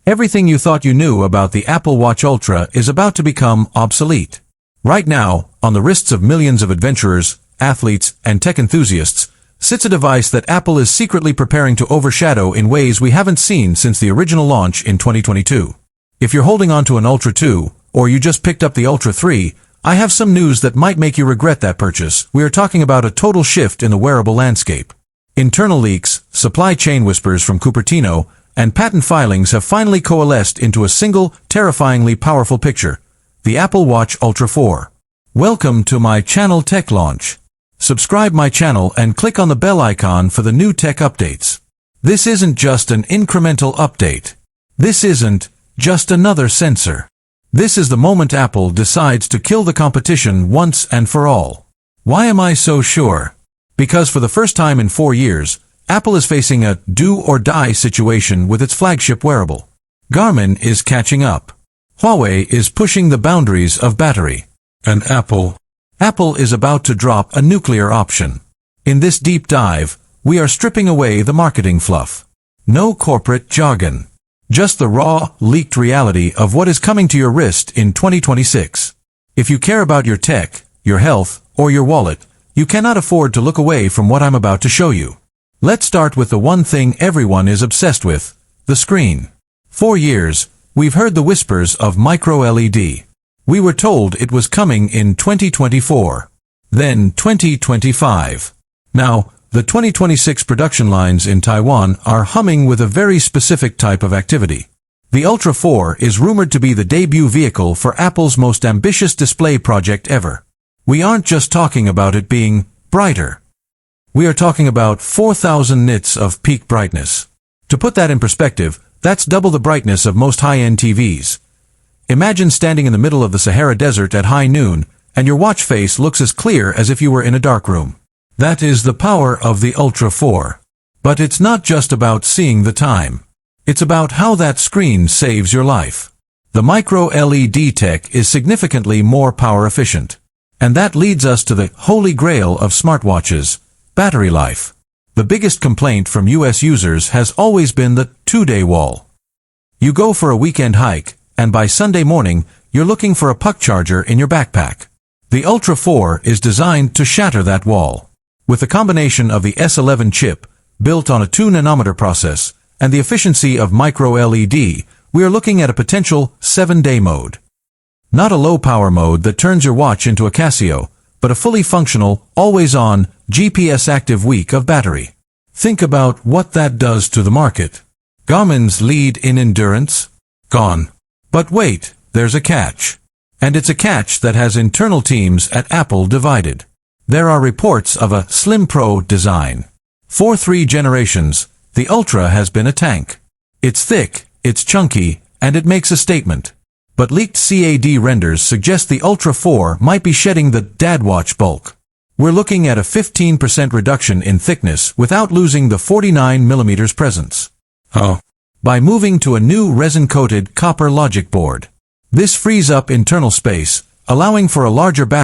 Everything you thought you knew about the Apple Watch Ultra is about to become obsolete. Right now, on the wrists of millions of adventurers, athletes, and tech enthusiasts, sits a device that Apple is secretly preparing to overshadow in ways we haven't seen since the original launch in 2022. If you're holding on to an Ultra 2, or you just picked up the Ultra 3, I have some news that might make you regret that purchase. We are talking about a total shift in the wearable landscape. Internal leaks, supply chain whispers from Cupertino, and patent filings have finally coalesced into a single, terrifyingly powerful picture: the Apple Watch Ultra 4. Welcome to my channel Tech Launch. Subscribe my channel and click on the bell icon for the new tech updates. This isn't just an incremental update. This isn't just another sensor. This is the moment Apple decides to kill the competition once and for all. Why am I so sure? Because for the first time in 4 years, Apple is facing a do-or-die situation with its flagship wearable. Garmin is catching up. Huawei is pushing the boundaries of battery. And Apple is about to drop a nuclear option. In this deep dive, we are stripping away the marketing fluff. No corporate jargon. Just the raw, leaked reality of what is coming to your wrist in 2026. If you care about your tech, your health, or your wallet, you cannot afford to look away from what I'm about to show you. Let's start with the one thing everyone is obsessed with: the screen. For years, we've heard the whispers of micro-LED. We were told it was coming in 2024. Then 2025. Now, the 2026 production lines in Taiwan are humming with a very specific type of activity. The Ultra 4 is rumored to be the debut vehicle for Apple's most ambitious display project ever. We aren't just talking about it being brighter. We are talking about 4,000 nits of peak brightness. To put that in perspective, that's double the brightness of most high-end TVs. Imagine standing in the middle of the Sahara Desert at high noon, and your watch face looks as clear as if you were in a dark room. That is the power of the Ultra 4. But it's not just about seeing the time. It's about how that screen saves your life. The micro-LED tech is significantly more power efficient. And that leads us to the holy grail of smartwatches: battery life. The biggest complaint from US users has always been the 2-day wall. You go for a weekend hike, and by Sunday morning, you're looking for a puck charger in your backpack. The Ultra 4 is designed to shatter that wall. With the combination of the S11 chip, built on a 2-nanometer process, and the efficiency of micro-LED, we are looking at a potential 7-day mode. Not a low-power mode that turns your watch into a Casio, but a fully functional, always-on, GPS-active week of battery. Think about what that does to the market. Garmin's lead in endurance? Gone. But wait, there's a catch. And it's a catch that has internal teams at Apple divided. There are reports of a Slim Pro design. For 3 generations, the Ultra has been a tank. It's thick, it's chunky, and it makes a statement. But leaked CAD renders suggest the Ultra 4 might be shedding the dad watch bulk. We're looking at a 15% reduction in thickness without losing the 49mm presence. By moving to a new resin-coated copper logic board. This frees up internal space, allowing for a larger battery